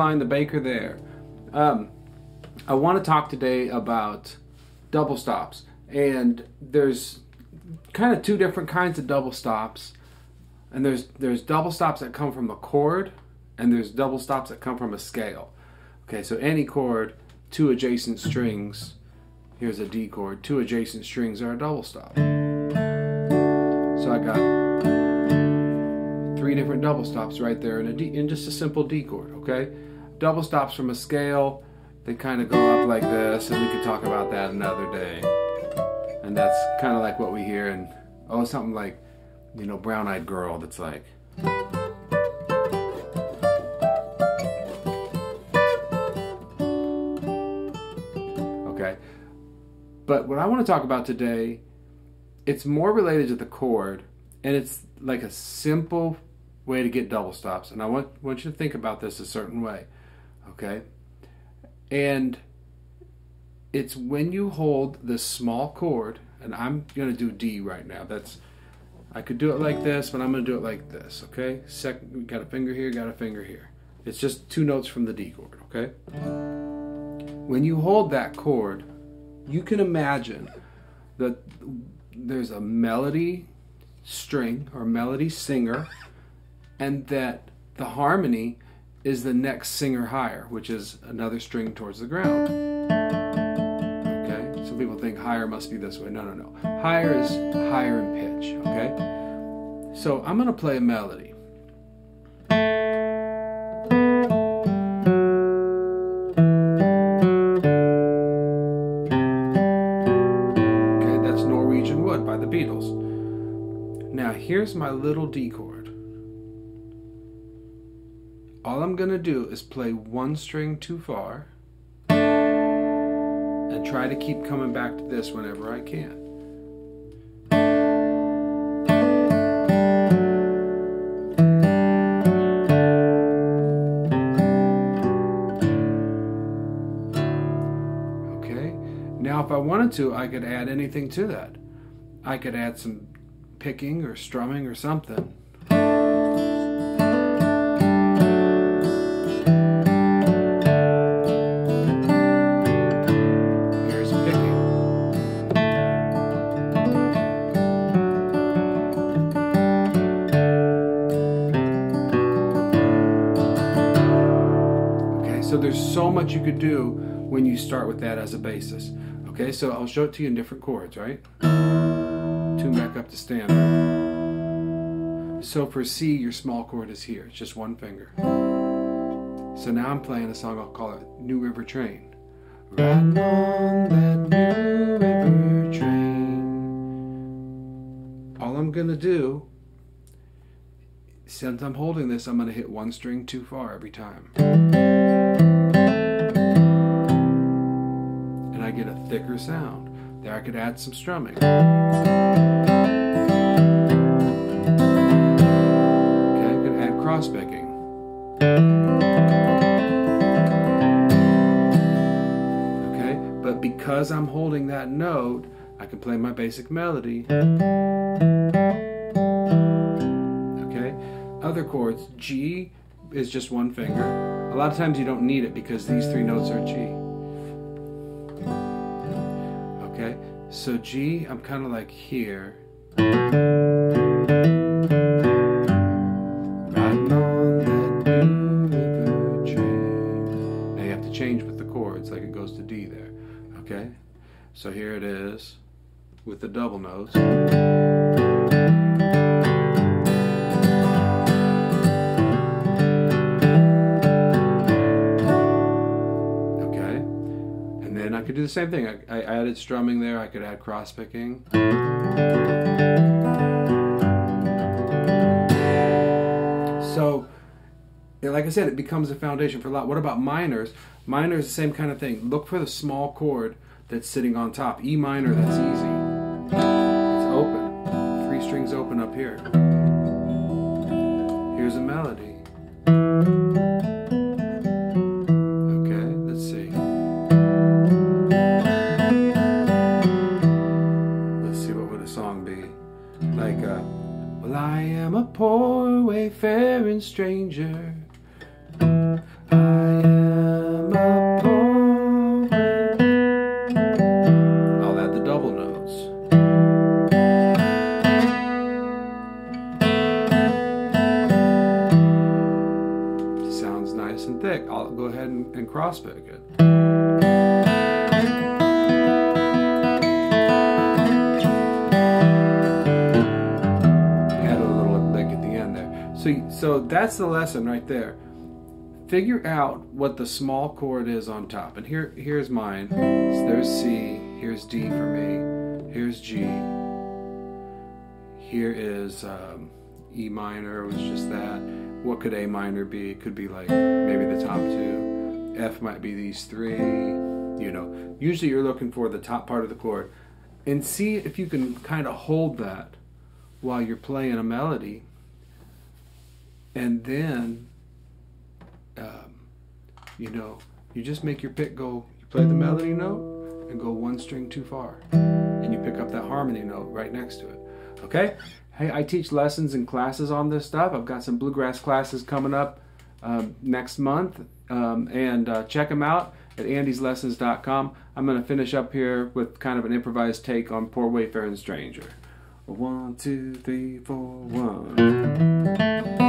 line, the baker there. I want to talk today about double stops, and there's kind of two different kinds of double stops, and there's double stops that come from a chord, and there's double stops that come from a scale. Okay, so any chord, two adjacent strings. Here's a D chord. Two adjacent strings are a double stop. So I got three different double stops right there in just a simple D chord. Okay, double stops from a scale, they kind of go up like this, and we could talk about that another day. And that's kind of like what we hear in, oh, something like, you know, Brown Eyed Girl, that's like. Okay, but what I want to talk about today, it's more related to the chord, and it's like a simple way to get double stops. And I want you to think about this a certain way, okay? And it's when you hold this small chord, and I'm going to do D right now. I could do it like this, but I'm going to do it like this, okay? Second, we got a finger here, got a finger here. It's just two notes from the D chord, okay? When you hold that chord, you can imagine that there's a melody string or melody singer, and that the harmony is the next singer higher, which is another string towards the ground. Okay? Some people think higher must be this way. No, no, no. Higher is higher in pitch, okay? So I'm going to play a melody. By the Beatles. Now here's my little D chord. All I'm gonna do is play one string too far and try to keep coming back to this whenever I can. Okay, now if I wanted to, I could add anything to that. I could add some picking or strumming or something. Here's picking. Okay, so there's so much you could do when you start with that as a basis. Okay, so I'll show it to you in different chords, right? Tune back up to standard. So for C, your small chord is here. It's just one finger. So now I'm playing a song, I'll call it New River Train. Riding on that New River train. All I'm going to do, since I'm holding this, I'm going to hit one string too far every time. And I get a thicker sound. There I could add some strumming. Okay, I could add cross picking. Okay, but because I'm holding that note, I can play my basic melody. Okay, other chords, G is just one finger. A lot of times you don't need it because these three notes are G. Okay, so G, I'm kind of like here. Riding on that New River train. Now you have to change with the chords, like it goes to D there. Okay, so here it is with the double notes. I could do the same thing. I added strumming there. I could add cross picking. So, like I said, it becomes a foundation for a lot. What about minors? Minors, the same kind of thing. Look for the small chord that's sitting on top. E minor, that's easy. It's open. Three strings open up here. Here's a melody. Well, I am a poor wayfaring stranger. I bit. Good. Add a little lick at the end there. So that's the lesson right there. Figure out what the small chord is on top. And here's mine. So there's C. Here's D for me. Here's G. Here is E minor, was just that. What could A minor be? It could be like maybe the top two. F might be these three. You know, usually you're looking for the top part of the chord. And see if you can kind of hold that while you're playing a melody. And then, you know, you just make your pick go, you play the melody note and go one string too far. And you pick up that harmony note right next to it. Okay? Hey, I teach lessons and classes on this stuff. I've got some bluegrass classes coming up next month. And check them out at andyslessons.com. I'm going to finish up here with kind of an improvised take on Poor Wayfaring Stranger. 1, 2, 3, 4, 1.